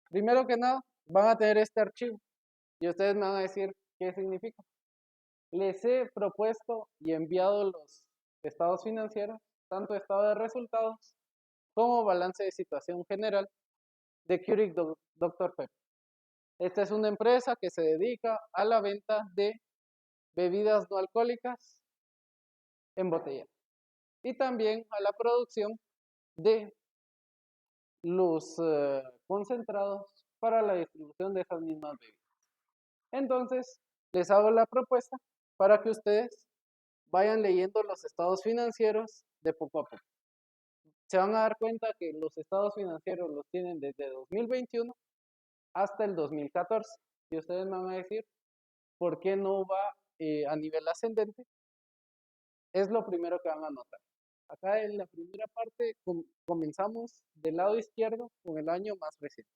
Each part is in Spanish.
Primero que nada, van a tener este archivo y ustedes me van a decir qué significa. Les he propuesto y enviado los estados financieros, tanto estado de resultados como balance de situación general de Keurig Dr. Pepper. Esta es una empresa que se dedica a la venta de bebidas no alcohólicas en botella y también a la producción de los concentrados para la distribución de esas mismas bebidas. Entonces, les hago la propuesta para que ustedes vayan leyendo los estados financieros de poco a poco. Se van a dar cuenta que los estados financieros los tienen desde 2021 hasta el 2014. Y ustedes me van a decir, ¿por qué no va a nivel ascendente? Es lo primero que van a notar. Acá en la primera parte comenzamos del lado izquierdo con el año más reciente.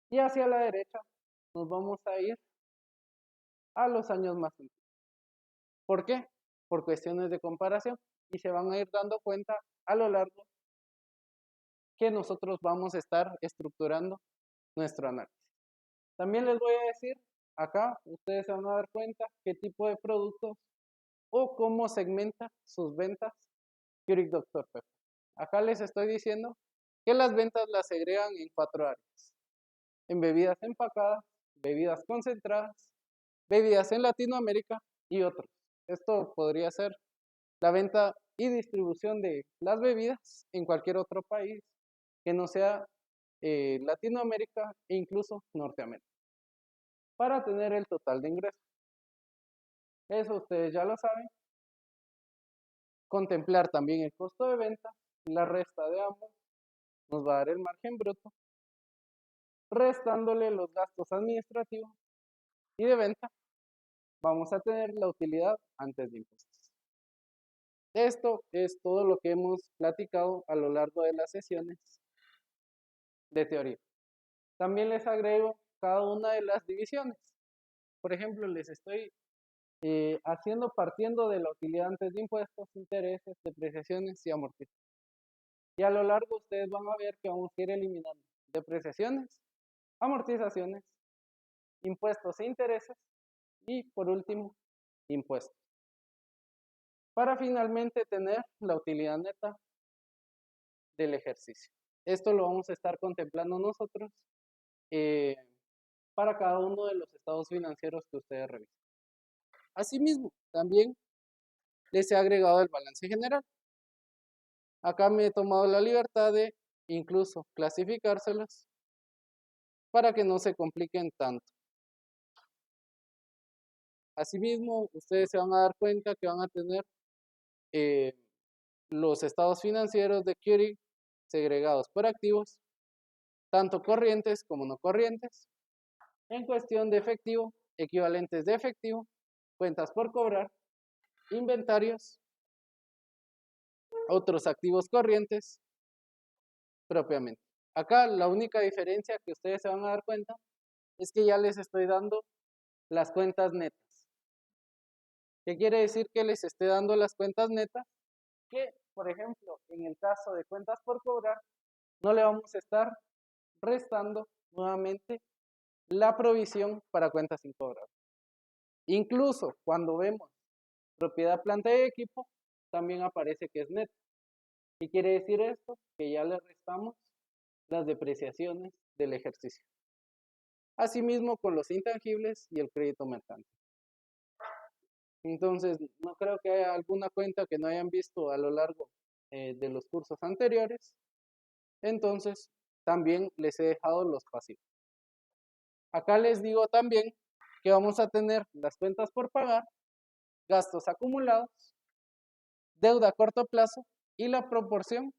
Y hacia la derecha nos vamos a ir a los años más antiguos. ¿Por qué? Por cuestiones de comparación. Y se van a ir dando cuenta a lo largo que nosotros vamos a estar estructurando nuestro análisis. También les voy a decir, acá ustedes se van a dar cuenta qué tipo de productos o cómo segmenta sus ventas Keurig Dr. Pepper. Acá les estoy diciendo que las ventas las segregan en 4 áreas. En bebidas empacadas, bebidas concentradas, bebidas en Latinoamérica y otros. Esto podría ser la venta y distribución de las bebidas en cualquier otro país que no sea Latinoamérica e incluso Norteamérica, para tener el total de ingresos. Eso ustedes ya lo saben. Contemplar también el costo de venta, la resta de ambos nos va a dar el margen bruto, restándole los gastos administrativos y de venta, vamos a tener la utilidad antes de impuestos. Esto es todo lo que hemos platicado a lo largo de las sesiones de teoría. También les agrego cada una de las divisiones. Por ejemplo, les estoy haciendo partiendo de la utilidad antes de impuestos, intereses, depreciaciones y amortizaciones. Y a lo largo ustedes van a ver que vamos a ir eliminando depreciaciones, amortizaciones, impuestos e intereses y por último, impuestos. Para finalmente tener la utilidad neta del ejercicio. Esto lo vamos a estar contemplando nosotros eh, para cada uno de los estados financieros que ustedes revisen. Asimismo, también les he agregado el balance general. Acá me he tomado la libertad de incluso clasificárselas para que no se compliquen tanto. Asimismo, ustedes se van a dar cuenta que van a tener los estados financieros de Keurig segregados por activos, tanto corrientes como no corrientes. En cuestión de efectivo, equivalentes de efectivo, cuentas por cobrar, inventarios, otros activos corrientes, propiamente. Acá la única diferencia que ustedes se van a dar cuenta es que ya les estoy dando las cuentas netas. ¿Qué quiere decir que les esté dando las cuentas netas? Que, por ejemplo, en el caso de cuentas por cobrar, no le vamos a estar restando nuevamente la provisión para cuentas sin cobrar. Incluso cuando vemos propiedad, planta y equipo, también aparece que es neto. ¿Qué quiere decir esto? Que ya le restamos las depreciaciones del ejercicio. Asimismo con los intangibles y el crédito mercante. Entonces, no creo que haya alguna cuenta que no hayan visto a lo largo de los cursos anteriores. Entonces, también les he dejado los pasivos. Acá les digo también que vamos a tener las cuentas por pagar, gastos acumulados, deuda a corto plazo y la proporción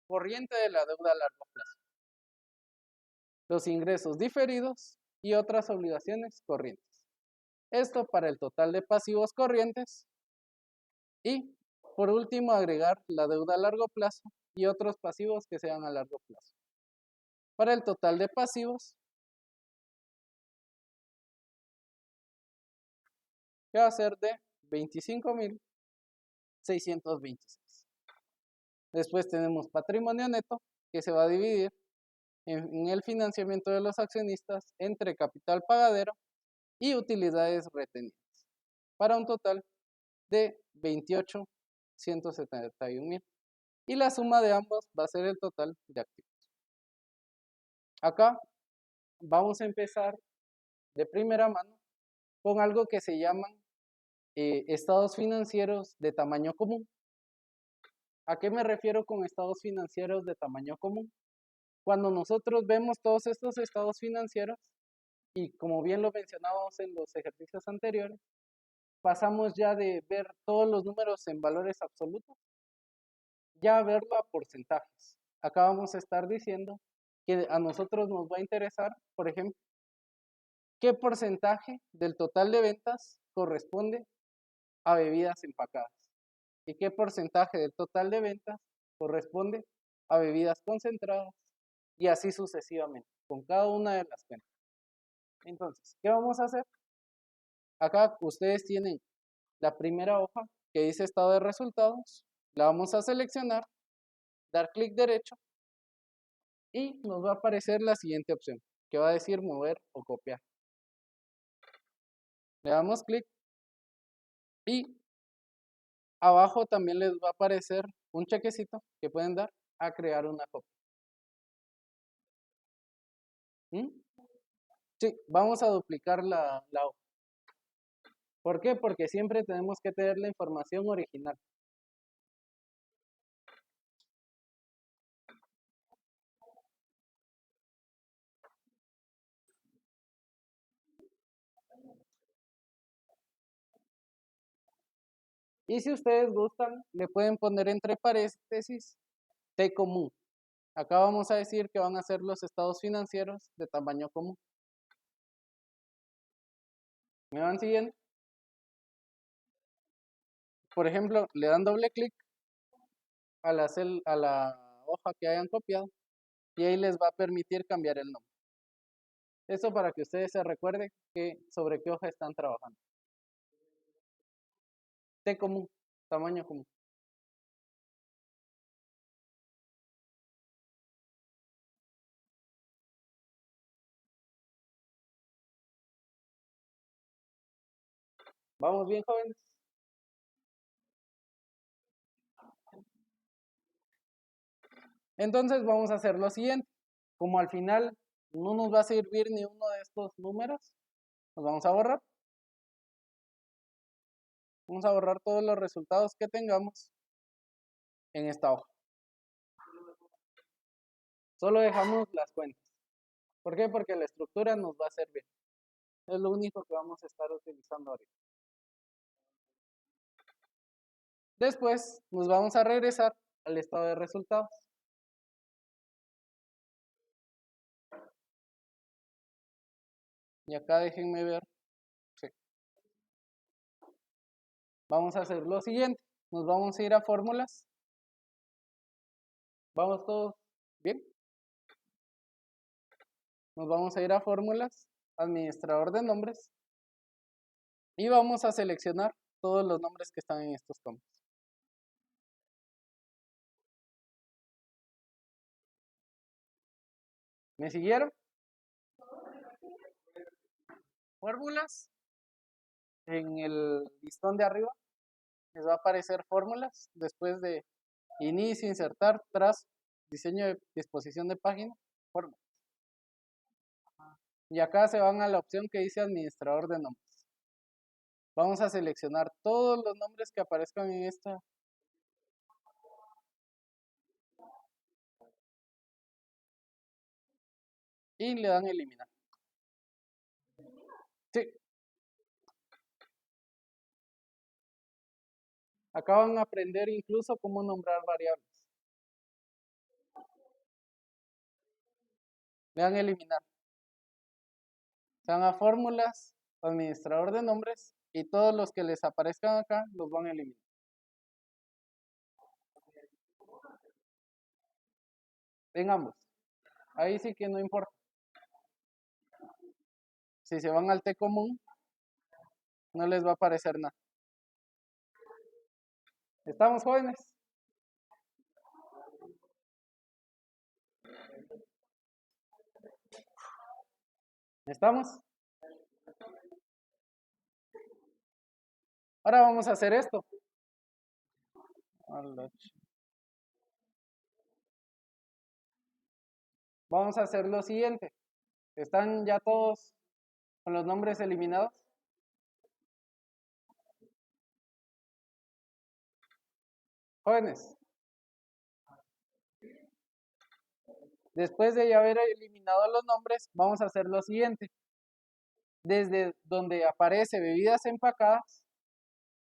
corriente de la deuda a largo plazo, los ingresos diferidos y otras obligaciones corrientes. Esto para el total de pasivos corrientes y, por último, agregar la deuda a largo plazo y otros pasivos que sean a largo plazo. Para el total de pasivos, que va a ser de 25.626. Después tenemos patrimonio neto, que se va a dividir en el financiamiento de los accionistas entre capital pagadero y utilidades retenidas, para un total de 28.171.000. Y la suma de ambos va a ser el total de activos. Acá vamos a empezar de primera mano con algo que se llaman estados financieros de tamaño común. ¿A qué me refiero con estados financieros de tamaño común? Cuando nosotros vemos todos estos estados financieros, y como bien lo mencionábamos en los ejercicios anteriores, pasamos ya de ver todos los números en valores absolutos, ya a verlo a porcentajes. Acá vamos a estar diciendo que a nosotros nos va a interesar, por ejemplo, qué porcentaje del total de ventas corresponde a bebidas empacadas y qué porcentaje del total de ventas corresponde a bebidas concentradas y así sucesivamente, con cada una de las cuentas. Entonces, ¿qué vamos a hacer? Acá ustedes tienen la primera hoja que dice estado de resultados, la vamos a seleccionar, dar clic derecho y nos va a aparecer la siguiente opción, que va a decir mover o copiar. Le damos clic y abajo también les va a aparecer un chequecito que pueden dar a crear una copia. ¿Mm? Sí, vamos a duplicar la hoja. ¿Por qué? Porque siempre tenemos que tener la información original. Y si ustedes gustan, le pueden poner entre paréntesis T común. Acá vamos a decir que van a ser los estados financieros de tamaño común. ¿Me van siguiendo? Por ejemplo, le dan doble clic a la hoja que hayan copiado y ahí les va a permitir cambiar el nombre. Eso para que ustedes se recuerden sobre qué hoja están trabajando. T común, tamaño común. ¿Vamos bien, jóvenes? Entonces vamos a hacer lo siguiente. Como al final no nos va a servir ni uno de estos números, nos vamos a borrar. Vamos a borrar todos los resultados que tengamos en esta hoja. Solo dejamos las cuentas. ¿Por qué? Porque la estructura nos va a servir. Es lo único que vamos a estar utilizando ahorita. Después nos vamos a regresar al estado de resultados. Y acá déjenme ver. Sí. Vamos a hacer lo siguiente. Nos vamos a ir a fórmulas. ¿Vamos todos bien? Nos vamos a ir a fórmulas, administrador de nombres. Y vamos a seleccionar todos los nombres que están en estos campos. ¿Me siguieron? Fórmulas. En el listón de arriba les va a aparecer fórmulas. Después de inicio, insertar, trazo, diseño de disposición de página, fórmulas. Y acá se van a la opción que dice administrador de nombres. Vamos a seleccionar todos los nombres que aparezcan en esta. Y le dan eliminar. Sí. Acá van a aprender incluso cómo nombrar variables. Le dan eliminar. Se van a fórmulas, administrador de nombres y todos los que les aparezcan acá los van a eliminar. En ambos. Ahí sí que no importa. Si se van al T común, no les va a aparecer nada. ¿Estamos jóvenes? ¿Estamos? Ahora vamos a hacer esto. Vamos a hacer lo siguiente. ¿Están ya todos con los nombres eliminados? Jóvenes. Después de ya haber eliminado los nombres, vamos a hacer lo siguiente. Desde donde aparece bebidas empacadas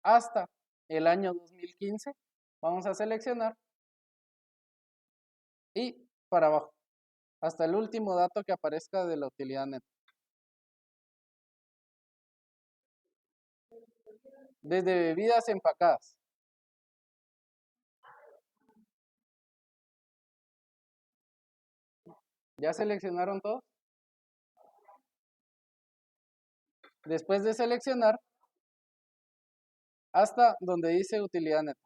hasta el año 2015, vamos a seleccionar y para abajo, hasta el último dato que aparezca de la utilidad neta. Desde bebidas empacadas. ¿Ya seleccionaron todos? Después de seleccionar, hasta donde dice utilidad neta.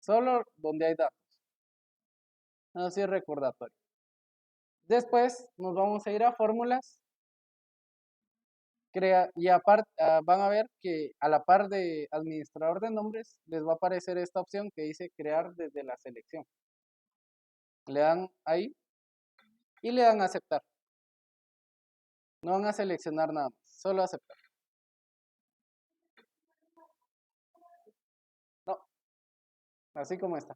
Solo donde hay datos. Así es recordatorio. Después nos vamos a ir a fórmulas. Y aparte van a ver que a la par de administrador de nombres les va a aparecer esta opción que dice crear desde la selección. Le dan ahí y le dan a aceptar. No van a seleccionar nada más, solo aceptar. No, así como está.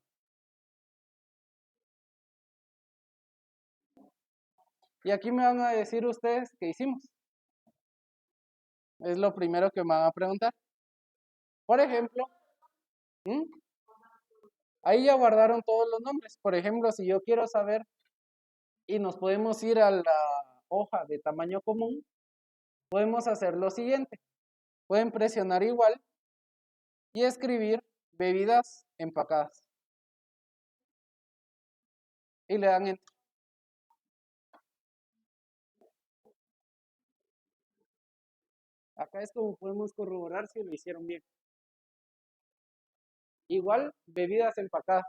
Y aquí me van a decir ustedes qué hicimos. Es lo primero que me van a preguntar. Por ejemplo, ahí ya guardaron todos los nombres. Por ejemplo, si yo quiero saber y nos podemos ir a la hoja de tamaño común, podemos hacer lo siguiente. Pueden presionar igual y escribir bebidas empacadas. Y le dan enter. Acá es como podemos corroborar si lo hicieron bien. Igual, bebidas empacadas.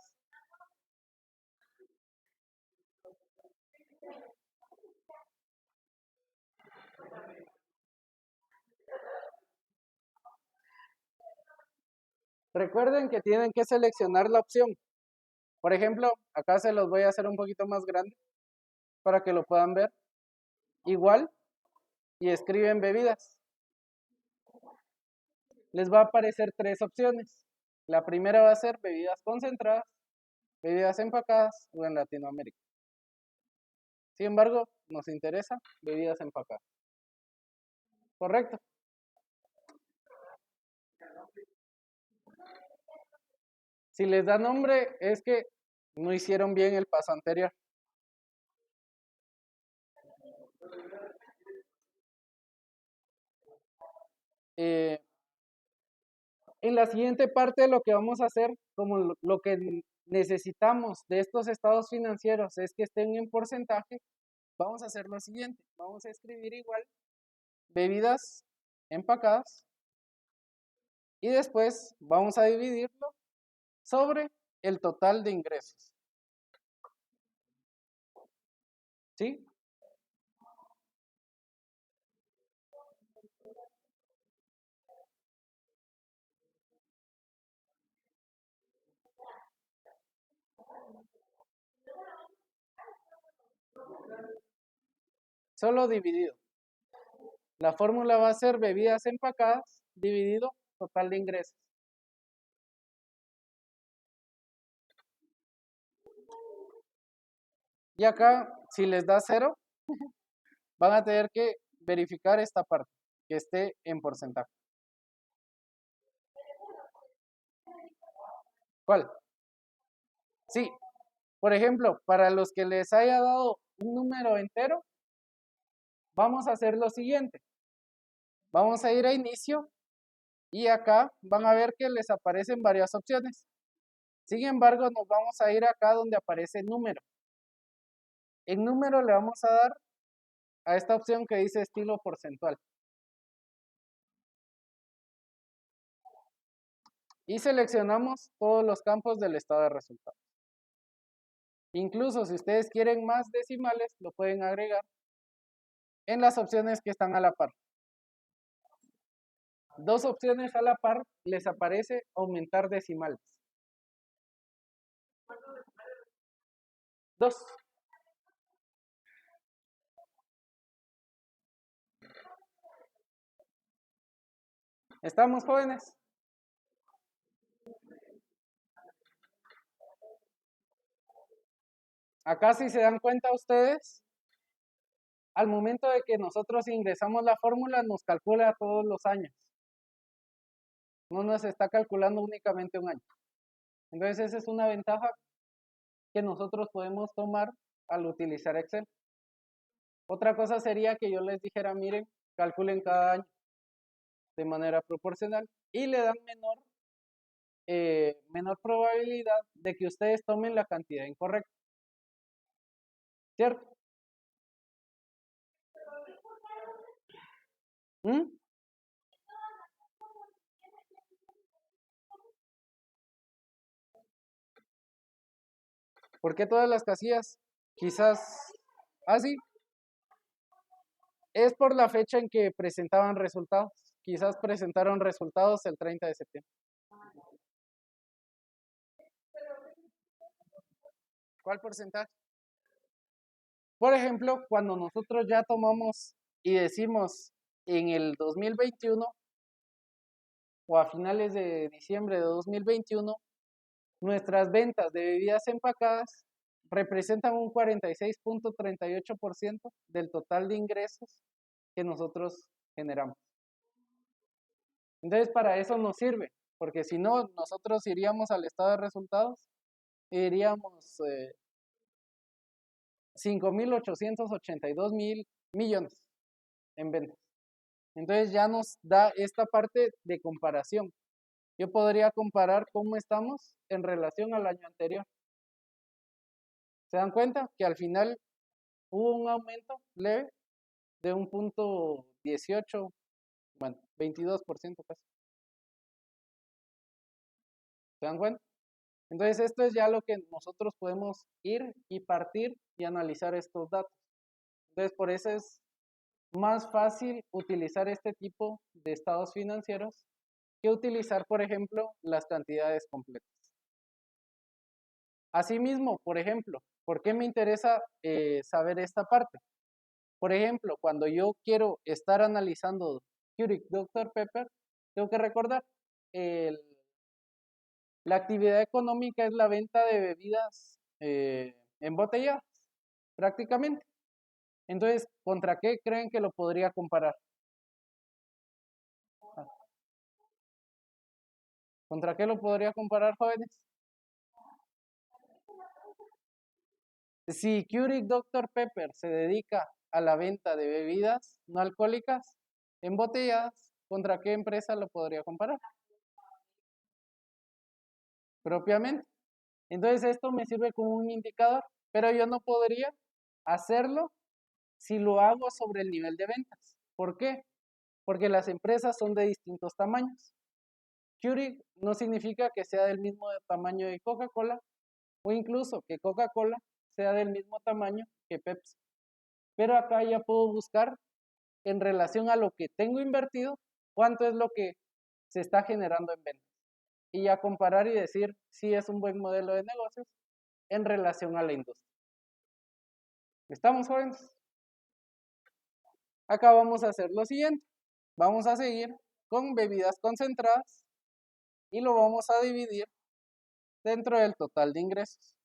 Recuerden que tienen que seleccionar la opción. Por ejemplo, acá se los voy a hacer un poquito más grande para que lo puedan ver. Igual, y escriben bebidas. Les va a aparecer tres opciones. La primera va a ser bebidas concentradas, bebidas empacadas o en Latinoamérica. Sin embargo, nos interesa bebidas empacadas. ¿Correcto? Si les da nombre, es que no hicieron bien el paso anterior. En la siguiente parte lo que vamos a hacer, como lo que necesitamos de estos estados financieros es que estén en porcentaje, vamos a hacer lo siguiente. Vamos a escribir igual bebidas empacadas y después vamos a dividirlo sobre el total de ingresos. ¿Sí? Solo dividido. La fórmula va a ser bebidas empacadas dividido total de ingresos. Y acá, si les da 0, van a tener que verificar esta parte, que esté en porcentaje. ¿Cuál? Sí. Por ejemplo, para los que les haya dado un número entero, vamos a hacer lo siguiente. Vamos a ir a inicio y acá van a ver que les aparecen varias opciones. Sin embargo, nos vamos a ir acá donde aparece número. En número le vamos a dar a esta opción que dice estilo porcentual. Y seleccionamos todos los campos del estado de resultados. Incluso si ustedes quieren más decimales, lo pueden agregar en las opciones que están a la par. Dos opciones a la par les aparece aumentar decimales. Dos. ¿Estamos, jóvenes? Acá, si se dan cuenta ustedes, al momento de que nosotros ingresamos la fórmula, nos calcula todos los años. No nos está calculando únicamente un año. Entonces, esa es una ventaja que nosotros podemos tomar al utilizar Excel. Otra cosa sería que yo les dijera, miren, calculen cada año de manera proporcional y le dan menor probabilidad de que ustedes tomen la cantidad incorrecta. ¿Cierto? ¿Mm? ¿Por qué todas las casillas? Quizás, sí, es por la fecha en que presentaban resultados. Quizás presentaron resultados el 30 de septiembre. ¿Cuál porcentaje? Por ejemplo, cuando nosotros ya tomamos y decimos en el 2021 o a finales de diciembre de 2021, nuestras ventas de bebidas empacadas representan un 46.38% del total de ingresos que nosotros generamos. Entonces, para eso nos sirve, porque si no, nosotros iríamos al estado de resultados y diríamos 5.882.000 millones en ventas. Entonces ya nos da esta parte de comparación. Yo podría comparar cómo estamos en relación al año anterior. ¿Se dan cuenta? Que al final hubo un aumento leve de un punto 18, bueno, 22% casi. ¿Se dan cuenta? Entonces esto es ya lo que nosotros podemos ir y partir y analizar estos datos. Entonces por eso es más fácil utilizar este tipo de estados financieros que utilizar, por ejemplo, las cantidades completas. Asimismo, por ejemplo, ¿por qué me interesa saber esta parte? Por ejemplo, cuando yo quiero estar analizando Keurig Dr. Pepper, tengo que recordar, la actividad económica es la venta de bebidas embotelladas, prácticamente. Entonces, ¿contra qué creen que lo podría comparar? ¿Contra qué lo podría comparar, jóvenes? Si Keurig Dr. Pepper se dedica a la venta de bebidas no alcohólicas embotelladas, ¿contra qué empresa lo podría comparar? Propiamente. Entonces esto me sirve como un indicador, pero yo no podría hacerlo si lo hago sobre el nivel de ventas. ¿Por qué? Porque las empresas son de distintos tamaños. Keurig no significa que sea del mismo tamaño de Coca-Cola o incluso que Coca-Cola sea del mismo tamaño que Pepsi. Pero acá ya puedo buscar en relación a lo que tengo invertido, cuánto es lo que se está generando en ventas. Y ya comparar y decir si es un buen modelo de negocios en relación a la industria. ¿Estamos, jóvenes? Acá vamos a hacer lo siguiente. Vamos a seguir con bebidas concentradas y lo vamos a dividir dentro del total de ingresos.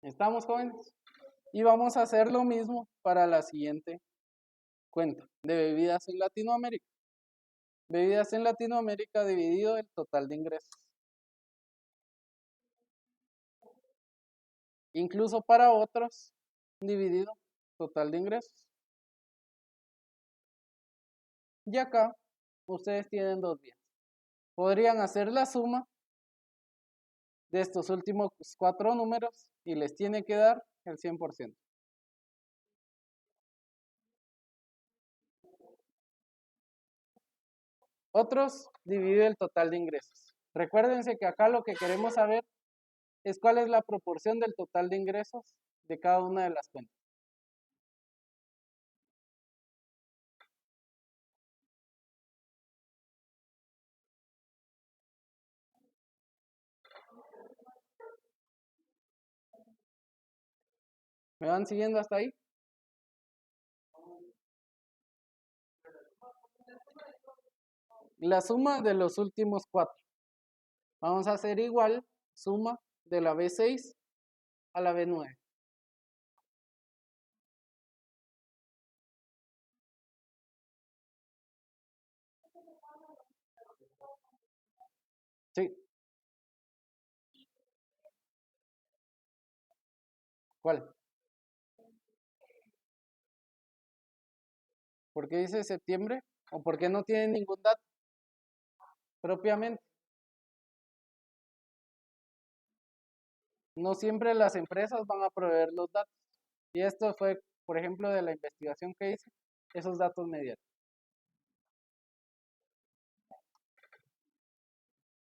¿Estamos, jóvenes? Y vamos a hacer lo mismo para la siguiente cuenta de bebidas en Latinoamérica. Bebidas en Latinoamérica dividido el total de ingresos. Incluso para otros, dividido total de ingresos. Y acá ustedes tienen dos vías. Podrían hacer la suma de estos últimos 4 números y les tiene que dar el 100%. Otros, divide el total de ingresos. Recuérdense que acá lo que queremos saber es cuál es la proporción del total de ingresos de cada una de las cuentas. ¿Me van siguiendo hasta ahí? La suma de los últimos 4. Vamos a hacer igual suma de la B6 a la B9. Sí. ¿Cuál? ¿Por qué dice septiembre? ¿O por qué no tiene ningún dato propiamente? No siempre las empresas van a proveer los datos. Y esto fue, por ejemplo, de la investigación que hice, esos datos me dieron.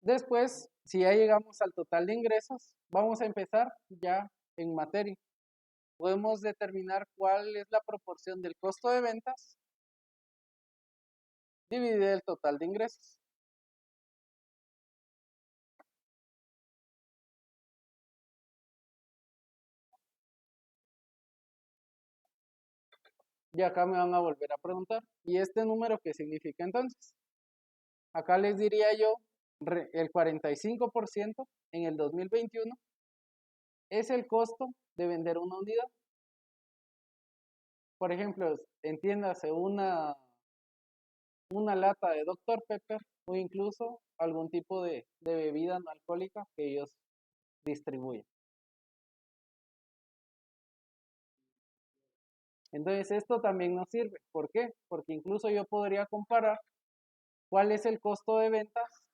Después, si ya llegamos al total de ingresos, vamos a empezar ya en materia. Podemos determinar cuál es la proporción del costo de ventas dividido el total de ingresos. Y acá me van a volver a preguntar, ¿y este número qué significa entonces? Acá les diría yo, el 45% en el 2021 es el costo de vender una unidad. Por ejemplo, entiéndase una lata de Dr. Pepper o incluso algún tipo de bebida no alcohólica que ellos distribuyen. Entonces, esto también nos sirve. ¿Por qué? Porque incluso yo podría comparar cuál es el costo de ventas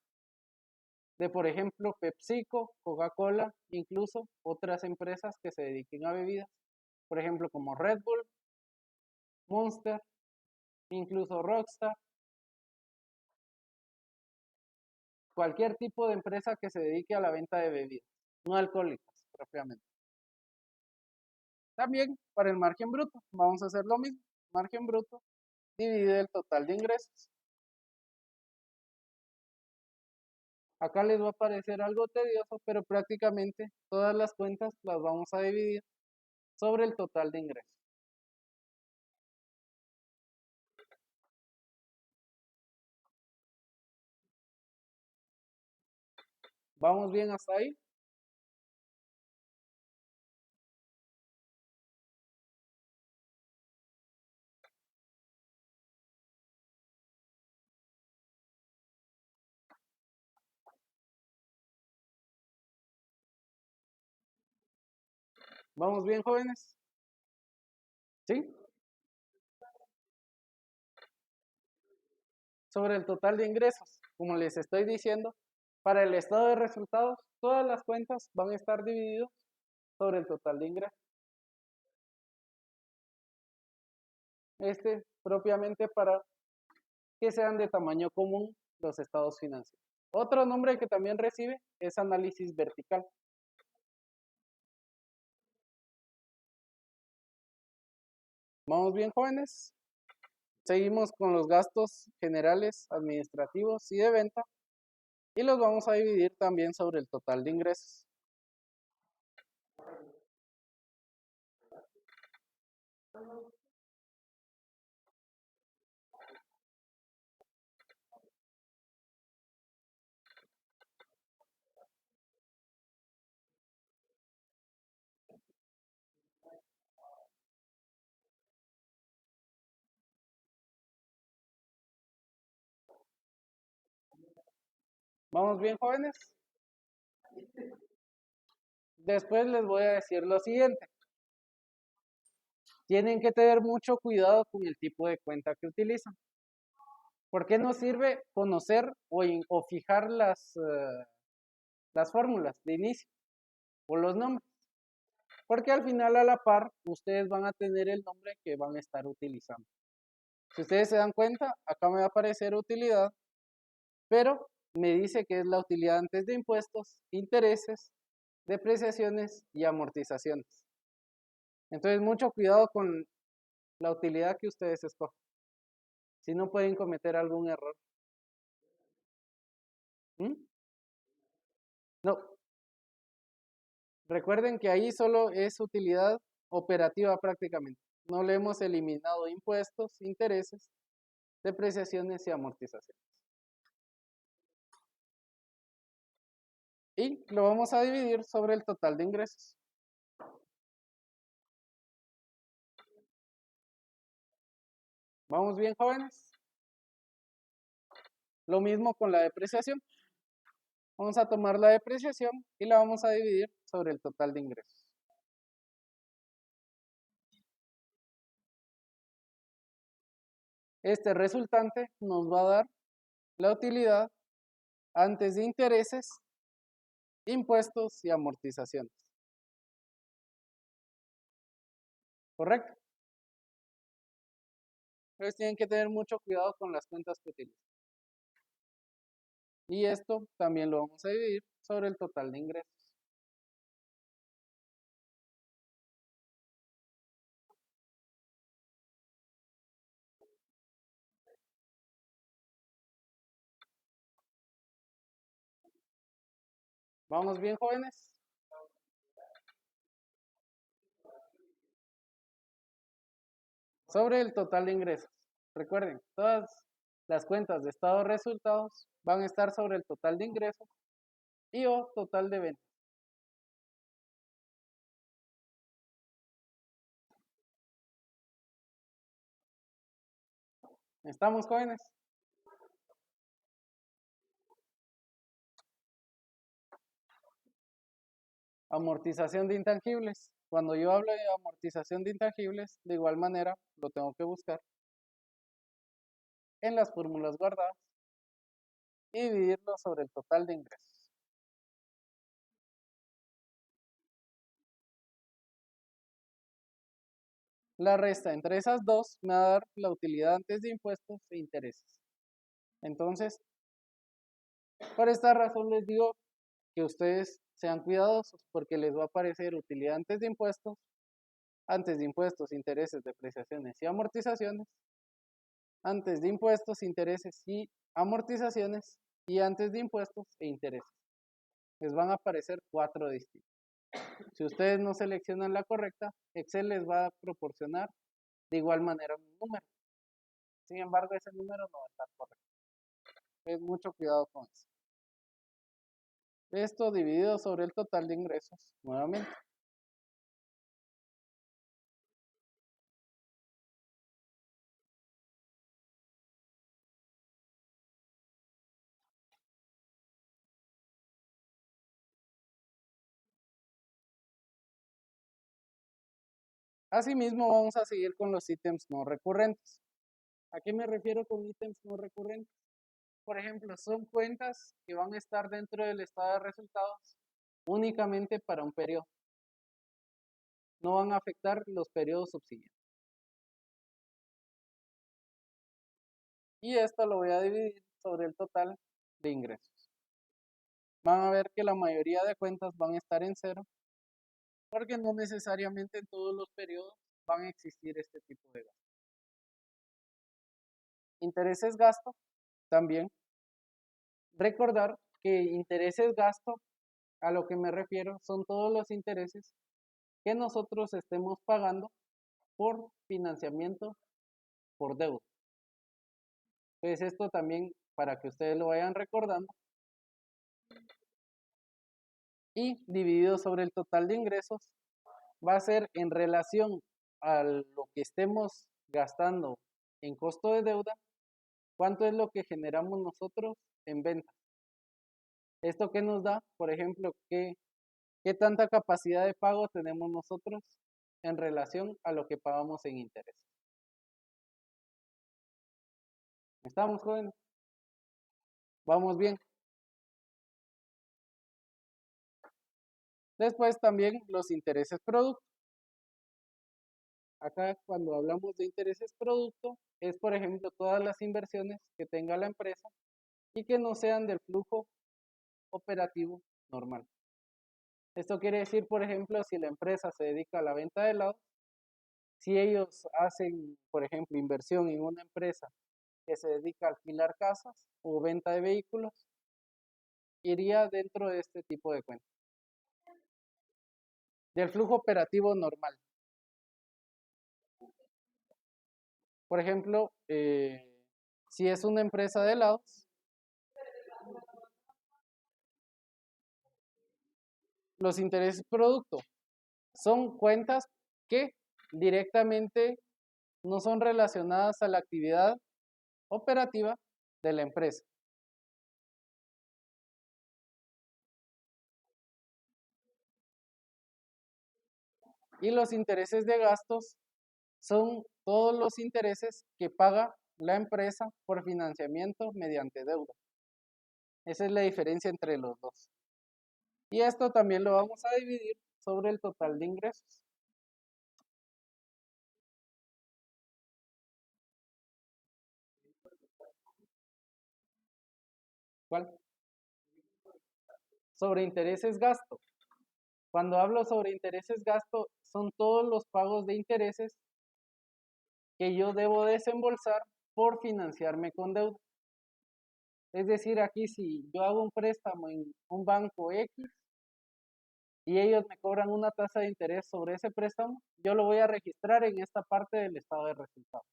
de, por ejemplo, PepsiCo, Coca-Cola, incluso otras empresas que se dediquen a bebidas, por ejemplo, como Red Bull, Monster, incluso Rockstar, cualquier tipo de empresa que se dedique a la venta de bebidas, no alcohólicas propiamente. También para el margen bruto, vamos a hacer lo mismo, margen bruto divide el total de ingresos. Acá les va a parecer algo tedioso, pero prácticamente todas las cuentas las vamos a dividir sobre el total de ingresos. ¿Vamos bien hasta ahí? ¿Vamos bien, jóvenes? ¿Sí? Sobre el total de ingresos, como les estoy diciendo, para el estado de resultados, todas las cuentas van a estar divididas sobre el total de ingresos. Propiamente para que sean de tamaño común los estados financieros. Otro nombre que también recibe es análisis vertical. ¿Vamos bien, jóvenes? Seguimos con los gastos generales, administrativos y de venta y los vamos a dividir también sobre el total de ingresos. ¿Vamos bien, jóvenes? Después les voy a decir lo siguiente. Tienen que tener mucho cuidado con el tipo de cuenta que utilizan. ¿Por qué nos sirve conocer o fijar las fórmulas de inicio o los nombres, porque al final a la par ustedes van a tener el nombre que van a estar utilizando. Si ustedes se dan cuenta, acá me va a aparecer utilidad, pero me dice que es la utilidad antes de impuestos, intereses, depreciaciones y amortizaciones. Entonces, mucho cuidado con la utilidad que ustedes escogen, si no pueden cometer algún error. ¿Mm? No, recuerden que ahí solo es utilidad operativa prácticamente. No le hemos eliminado impuestos, intereses, depreciaciones y amortizaciones. Y lo vamos a dividir sobre el total de ingresos. ¿Vamos bien, jóvenes? Lo mismo con la depreciación. Vamos a tomar la depreciación y la vamos a dividir sobre el total de ingresos. Este resultante nos va a dar la utilidad antes de intereses, impuestos y amortizaciones. ¿Correcto? Entonces tienen que tener mucho cuidado con las cuentas que utilizan. Y esto también lo vamos a dividir sobre el total de ingresos. ¿Vamos bien, jóvenes? Sobre el total de ingresos. Recuerden, todas las cuentas de estado de resultados van a estar sobre el total de ingresos y o total de ventas. ¿Estamos, jóvenes? Amortización de intangibles. Cuando yo hablo de amortización de intangibles, de igual manera lo tengo que buscar en las fórmulas guardadas y dividirlo sobre el total de ingresos. La resta entre esas dos me va a dar la utilidad antes de impuestos e intereses. Entonces, por esta razón les digo que ustedes sean cuidadosos porque les va a aparecer utilidad antes de impuestos, intereses, depreciaciones y amortizaciones, antes de impuestos, intereses y amortizaciones y antes de impuestos e intereses. Les van a aparecer 4 distintos. Si ustedes no seleccionan la correcta, Excel les va a proporcionar de igual manera un número. Sin embargo, ese número no va a estar correcto. Es mucho cuidado con eso. Esto dividido sobre el total de ingresos, nuevamente. Asimismo, vamos a seguir con los ítems no recurrentes. ¿A qué me refiero con ítems no recurrentes? Por ejemplo, son cuentas que van a estar dentro del estado de resultados únicamente para un periodo. No van a afectar los periodos subsiguientes. Y esto lo voy a dividir sobre el total de ingresos. Van a ver que la mayoría de cuentas van a estar en cero, porque no necesariamente en todos los periodos van a existir este tipo de gastos. Intereses gasto, también. Recordar que intereses gasto, a lo que me refiero, son todos los intereses que nosotros estemos pagando por financiamiento por deuda. Pues esto también para que ustedes lo vayan recordando. Y dividido sobre el total de ingresos va a ser en relación a lo que estemos gastando en costo de deuda, cuánto es lo que generamos nosotros en ventas. ¿Esto qué nos da? Por ejemplo, ¿qué tanta capacidad de pago tenemos nosotros en relación a lo que pagamos en interés? ¿Estamos, jóvenes? ¿Vamos bien? Después también los intereses producto. Acá cuando hablamos de intereses producto es, por ejemplo, todas las inversiones que tenga la empresa y que no sean del flujo operativo normal. Esto quiere decir, por ejemplo, si la empresa se dedica a la venta de helados, si ellos hacen, por ejemplo, inversión en una empresa que se dedica a alquilar casas o venta de vehículos, iría dentro de este tipo de cuentas. Del flujo operativo normal. Por ejemplo, si es una empresa de helados, los intereses producto son cuentas que directamente no son relacionadas a la actividad operativa de la empresa. Y los intereses de gastos son todos los intereses que paga la empresa por financiamiento mediante deuda. Esa es la diferencia entre los dos. Y esto también lo vamos a dividir sobre el total de ingresos. ¿Cuál? Sobre intereses gasto. Cuando hablo sobre intereses gasto, son todos los pagos de intereses que yo debo desembolsar por financiarme con deuda. Es decir, aquí si yo hago un préstamo en un banco X y ellos me cobran una tasa de interés sobre ese préstamo, yo lo voy a registrar en esta parte del estado de resultados.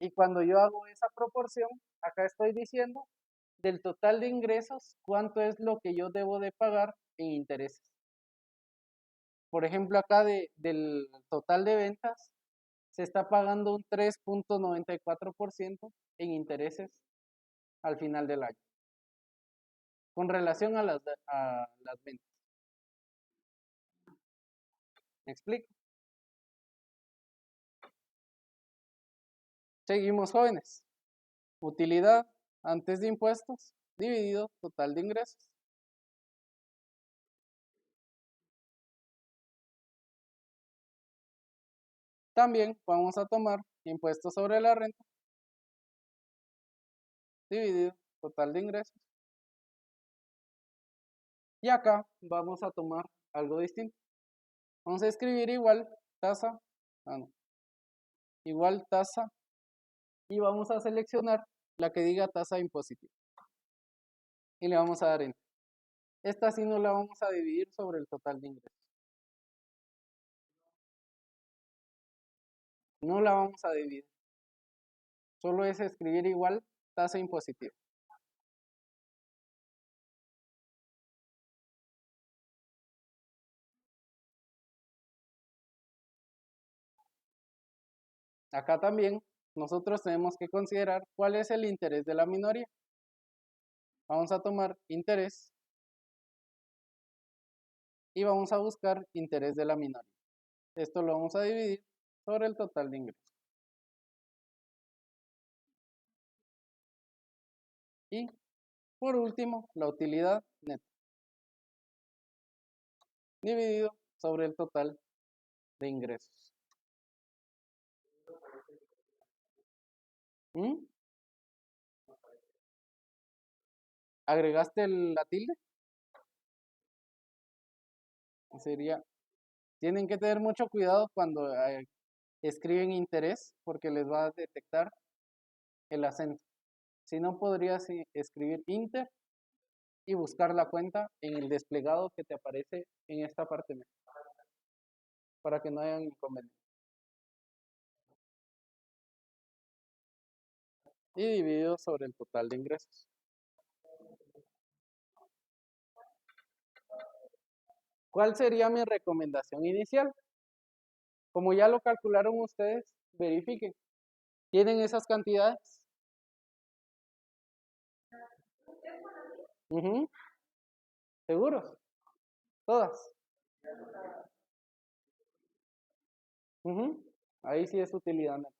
Y cuando yo hago esa proporción, acá estoy diciendo del total de ingresos, cuánto es lo que yo debo de pagar en intereses. Por ejemplo, acá del total de ventas, se está pagando un 3.94% en intereses al final del año, con relación a las ventas. ¿Me explico? Seguimos jóvenes. Utilidad antes de impuestos dividido total de ingresos. También vamos a tomar impuestos sobre la renta dividido total de ingresos. Y acá vamos a tomar algo distinto. Vamos a escribir igual tasa, igual tasa, y vamos a seleccionar la que diga tasa impositiva. Y le vamos a dar enter. Esta sí no la vamos a dividir sobre el total de ingresos. No la vamos a dividir. Solo es escribir igual tasa impositiva. Acá también nosotros tenemos que considerar cuál es el interés de la minoría. Vamos a tomar interés y vamos a buscar interés de la minoría. Esto lo vamos a dividir sobre el total de ingresos. Y por último, la utilidad neta, dividido sobre el total de ingresos. ¿Mm? ¿Agregaste la tilde? Sería, tienen que tener mucho cuidado cuando escriben interés porque les va a detectar el acento. Si no, podrías escribir inter y buscar la cuenta en el desplegado que te aparece en esta parte para que no hayan inconvenientes. Y dividido sobre el total de ingresos. ¿Cuál sería mi recomendación inicial? Como ya lo calcularon ustedes, verifiquen. ¿Tienen esas cantidades? ¿Seguros? Todas. Ahí sí es utilidad neta.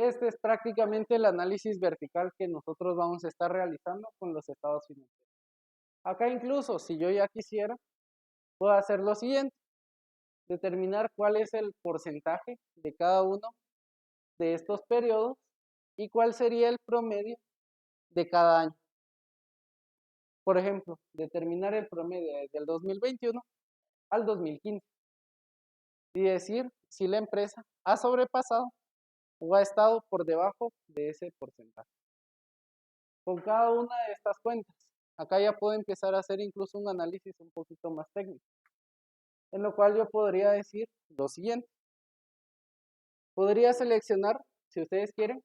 Este es prácticamente el análisis vertical que nosotros vamos a estar realizando con los estados financieros. Acá incluso, si yo ya quisiera, puedo hacer lo siguiente: determinar cuál es el porcentaje de cada uno de estos periodos y cuál sería el promedio de cada año. Por ejemplo, determinar el promedio desde el 2021 al 2015 y decir si la empresa ha sobrepasado o ha estado por debajo de ese porcentaje. Con cada una de estas cuentas, acá ya puedo empezar a hacer incluso un análisis un poquito más técnico, en lo cual yo podría decir lo siguiente. Podría seleccionar, si ustedes quieren,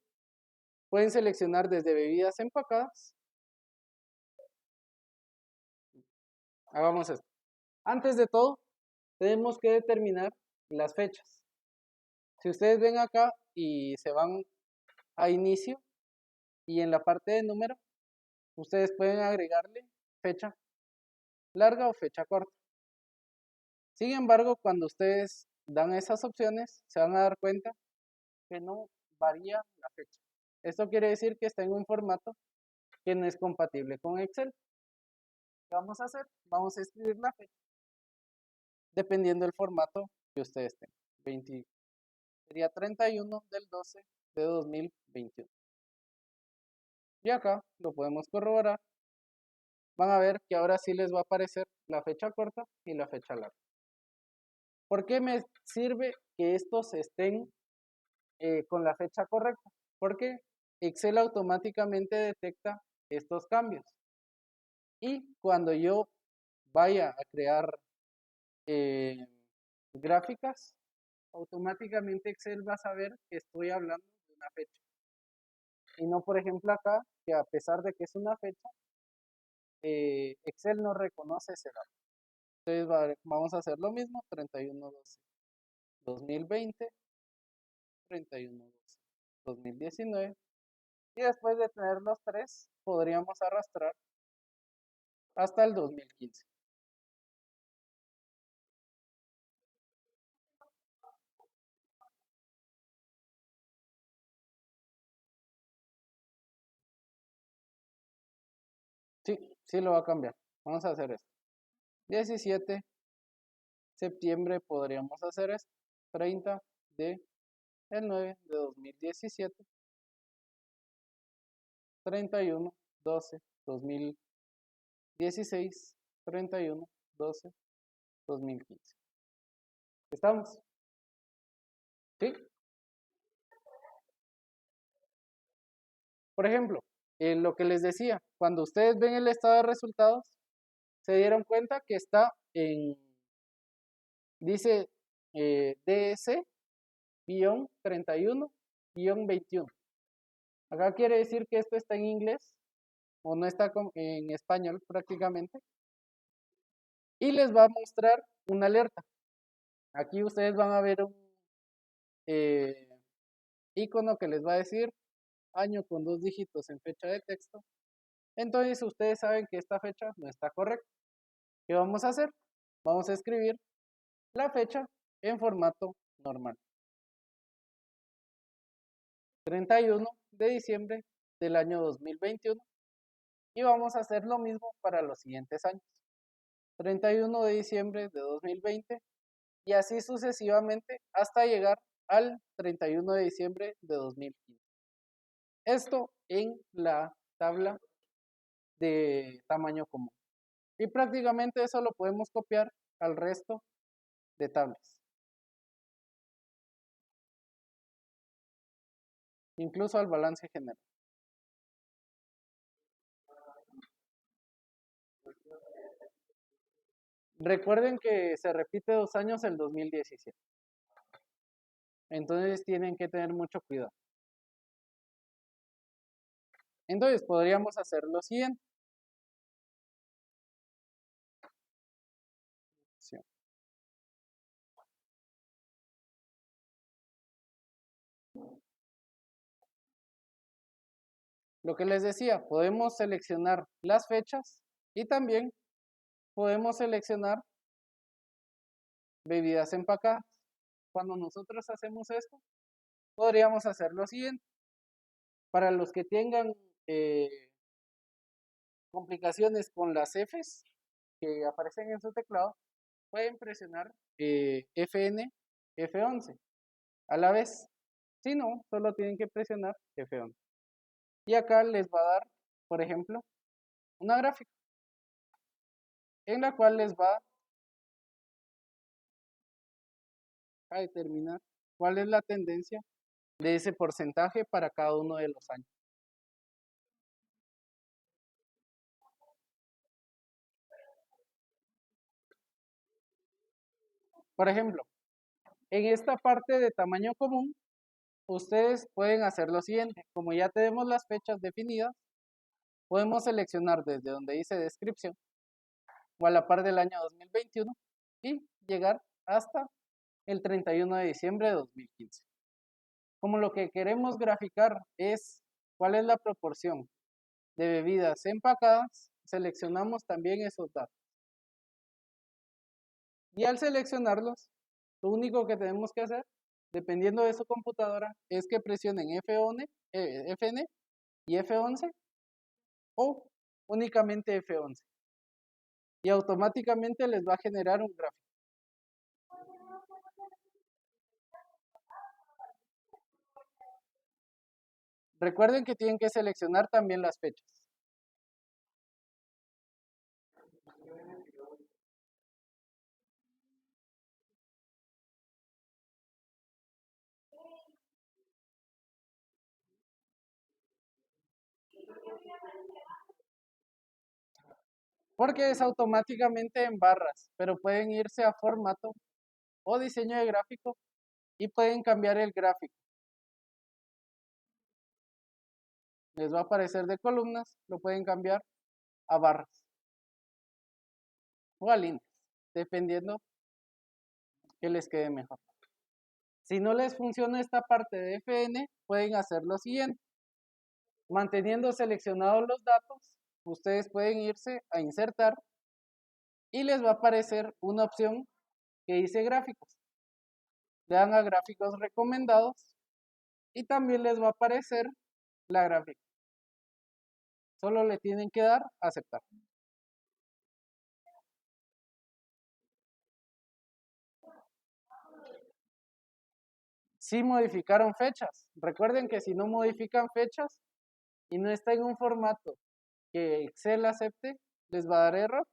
pueden seleccionar desde bebidas empacadas. Hagamos esto. Antes de todo, tenemos que determinar las fechas. Si ustedes ven acá y se van a inicio y en la parte de número, ustedes pueden agregarle fecha larga o fecha corta. Sin embargo, cuando ustedes dan esas opciones, se van a dar cuenta que no varía la fecha. Esto quiere decir que está en un formato que no es compatible con Excel. ¿Qué vamos a hacer? Vamos a escribir la fecha, dependiendo del formato que ustedes tengan. 20, sería 31 del 12 de 2021. Y acá lo podemos corroborar. Van a ver que ahora sí les va a aparecer la fecha corta y la fecha larga. ¿Por qué me sirve que estos estén con la fecha correcta? Porque Excel automáticamente detecta estos cambios. Y cuando yo vaya a crear gráficas, automáticamente Excel va a saber que estoy hablando de una fecha. Y no, por ejemplo, acá, que a pesar de que es una fecha, Excel no reconoce ese dato. Entonces vamos a hacer lo mismo: 31/12/2020, 31/12/2019. Y después de tener los tres, podríamos arrastrar hasta el 2015. Sí, sí lo va a cambiar. Vamos a hacer esto. 17 septiembre podríamos hacer esto. 30 de el 9 de 2017. 31 12 2016. 31 12 2015. ¿Estamos? ¿Sí? Por ejemplo, lo que les decía, cuando ustedes ven el estado de resultados, se dieron cuenta que está en, dice DS-31-21. Acá quiere decir que esto está en inglés o no está en español prácticamente. Y les va a mostrar una alerta. Aquí ustedes van a ver un icono que les va a decir año con 2 dígitos en fecha de texto. Entonces ustedes saben que esta fecha no está correcta. ¿Qué vamos a hacer? Vamos a escribir la fecha en formato normal. 31 de diciembre del año 2021. Y vamos a hacer lo mismo para los siguientes años. 31 de diciembre de 2020 y así sucesivamente hasta llegar al 31 de diciembre de 2015. Esto en la tabla de tamaño común. Y prácticamente eso lo podemos copiar al resto de tablas. Incluso al balance general. Recuerden que se repite 2 años el 2017. Entonces tienen que tener mucho cuidado. Entonces podríamos hacer lo siguiente. Sí. Lo que les decía, podemos seleccionar las fechas y también podemos seleccionar bebidas empacadas. Cuando nosotros hacemos esto, podríamos hacer lo siguiente. Para los que tengan complicaciones con las Fs que aparecen en su teclado, pueden presionar Fn, F11 a la vez. Si no, solo tienen que presionar F11. Y acá les va a dar, por ejemplo, una gráfica en la cual les va a determinar cuál es la tendencia de ese porcentaje para cada uno de los años. Por ejemplo, en esta parte de tamaño común, ustedes pueden hacer lo siguiente. Como ya tenemos las fechas definidas, podemos seleccionar desde donde dice descripción o a la par del año 2021 y llegar hasta el 31 de diciembre de 2015. Como lo que queremos graficar es cuál es la proporción de bebidas empacadas, seleccionamos también esos datos. Y al seleccionarlos, lo único que tenemos que hacer, dependiendo de su computadora, es que presionen Fn y F11 o únicamente F11. Y automáticamente les va a generar un gráfico. Recuerden que tienen que seleccionar también las fechas. Porque es automáticamente en barras, pero pueden irse a formato o diseño de gráfico y pueden cambiar el gráfico. Les va a aparecer de columnas, lo pueden cambiar a barras o a líneas, dependiendo que les quede mejor. Si no les funciona esta parte de Fn, pueden hacer lo siguiente. Manteniendo seleccionados los datos, ustedes pueden irse a insertar y les va a aparecer una opción que dice gráficos. Le dan a gráficos recomendados y también les va a aparecer la gráfica. Solo le tienen que dar a aceptar. Si modificaron fechas. Recuerden que si no modifican fechas y no está en un formato que Excel acepte, les va a dar error